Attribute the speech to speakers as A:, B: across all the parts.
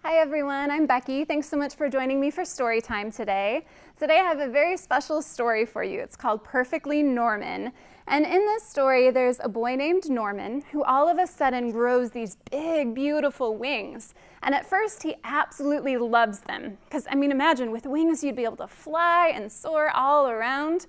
A: Hi everyone, I'm Becky. Thanks so much for joining me for Storytime today. Today I have a very special story for you. It's called Perfectly Norman. And in this story, there's a boy named Norman who all of a sudden grows these big, beautiful wings. And at first, he absolutely loves them. Because, imagine, with wings, you'd be able to fly and soar all around.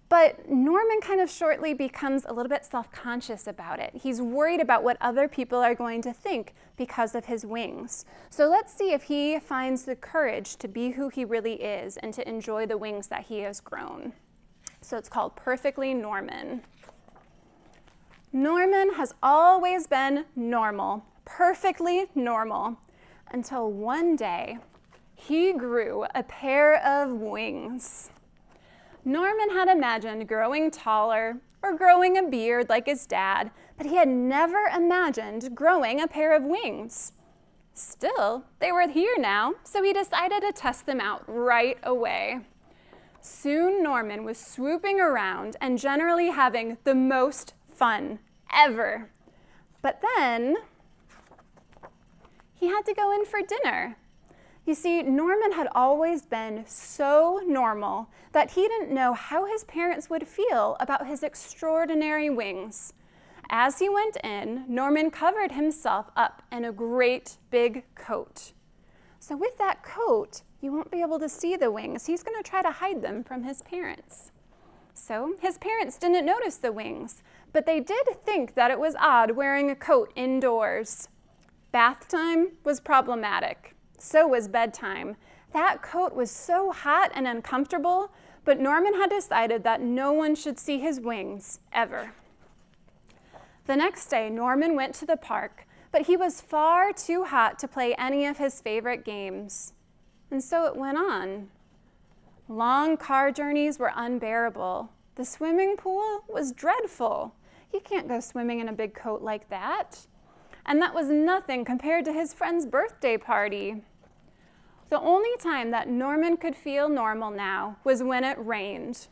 A: But Norman kind of shortly becomes a little bit self-conscious about it. He's worried about what other people are going to think because of his wings. So let's see if he finds the courage to be who he really is and to enjoy the wings that he has grown. So it's called Perfectly Norman. Norman has always been normal, perfectly normal, until one day he grew a pair of wings. Norman had imagined growing taller or growing a beard like his dad, but he had never imagined growing a pair of wings. Still, they were here now, so he decided to test them out right away. Soon Norman was swooping around and generally having the most fun ever. But then he had to go in for dinner. You see, Norman had always been so normal that he didn't know how his parents would feel about his extraordinary wings. As he went in, Norman covered himself up in a great big coat. So with that coat, you won't be able to see the wings. He's going to try to hide them from his parents. So his parents didn't notice the wings, but they did think that it was odd wearing a coat indoors. Bath time was problematic. So was bedtime. That coat was so hot and uncomfortable, but Norman had decided that no one should see his wings, ever. The next day, Norman went to the park, but he was far too hot to play any of his favorite games. And so it went on. Long car journeys were unbearable. The swimming pool was dreadful. He can't go swimming in a big coat like that. And that was nothing compared to his friend's birthday party. The only time that Norman could feel normal now was when it rained.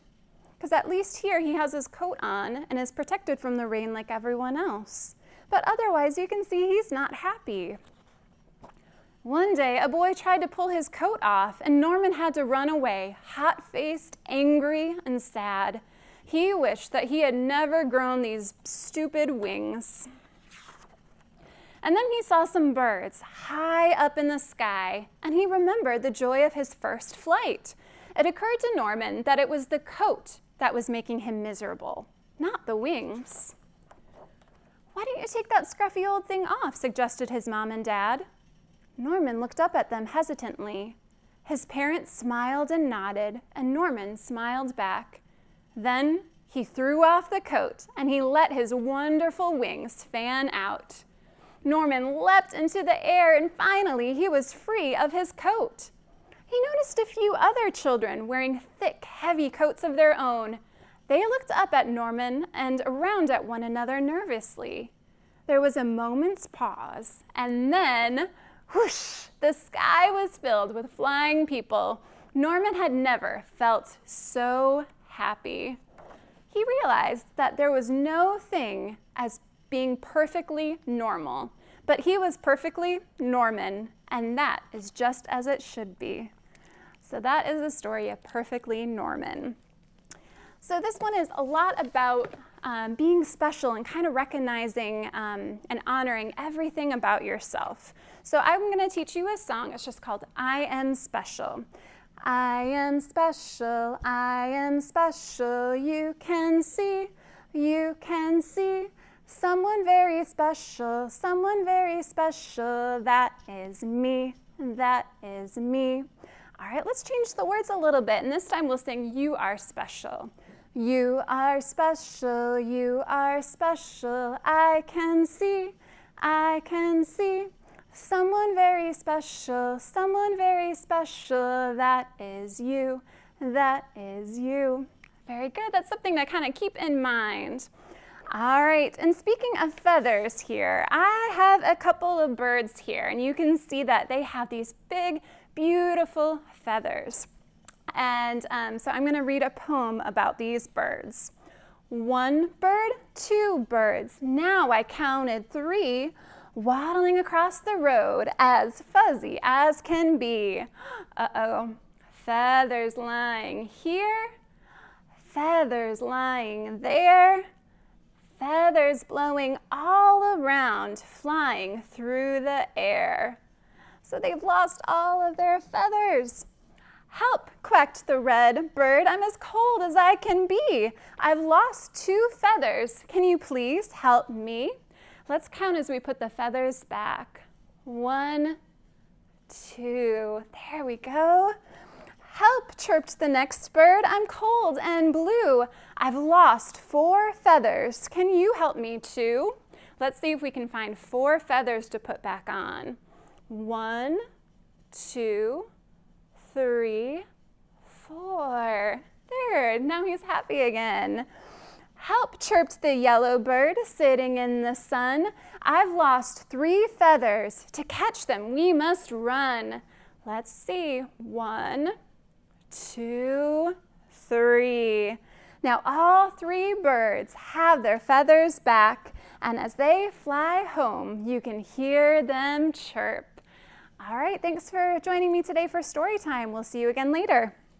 A: Because at least here he has his coat on and is protected from the rain like everyone else. But otherwise you can see he's not happy. One day a boy tried to pull his coat off and Norman had to run away, hot-faced, angry, and sad. He wished that he had never grown these stupid wings. And then he saw some birds high up in the sky, and he remembered the joy of his first flight. It occurred to Norman that it was the coat that was making him miserable, not the wings. "Why don't you take that scruffy old thing off?" suggested his mom and dad. Norman looked up at them hesitantly. His parents smiled and nodded, and Norman smiled back. Then he threw off the coat, and he let his wonderful wings fan out. Norman leapt into the air, and finally he was free of his coat. He noticed a few other children wearing thick, heavy coats of their own. They looked up at Norman and around at one another nervously. There was a moment's pause, and then, whoosh, the sky was filled with flying people. Norman had never felt so happy. He realized that there was no thing as being perfectly normal, but he was perfectly Norman, and that is just as it should be. So that is the story of Perfectly Norman. So this one is a lot about being special and kind of recognizing and honoring everything about yourself. So I'm going to teach you a song. It's just called I Am Special. I am special, I am special, you can see, someone very special, that is me, that is me. All right, let's change the words a little bit, and this time we'll sing You Are Special. You are special, I can see, someone very special, that is you, that is you. Very good, that's something to kind of keep in mind. All right, and speaking of feathers here, I have a couple of birds here, and you can see that they have these big, beautiful feathers. And so I'm going to read a poem about these birds. One bird, two birds, now I counted three. waddling across the road, as fuzzy as can be. Uh-oh, feathers lying here, feathers lying there, feathers blowing all around, flying through the air. So they've lost all of their feathers. Help, quacked the red bird. I'm as cold as I can be. I've lost 2 feathers. Can you please help me? Let's count as we put the feathers back. 1, 2, there we go. Help, chirped the next bird. I'm cold and blue. I've lost 4 feathers. Can you help me too? Let's see if we can find 4 feathers to put back on. 1, 2, 3, 4. There, now he's happy again. Help, chirped the yellow bird sitting in the sun. I've lost 3 feathers. To catch them, we must run. Let's see. 1, 2, 3. Now all 3 birds have their feathers back, and as they fly home, you can hear them chirp. All right, thanks for joining me today for Storytime. We'll see you again later.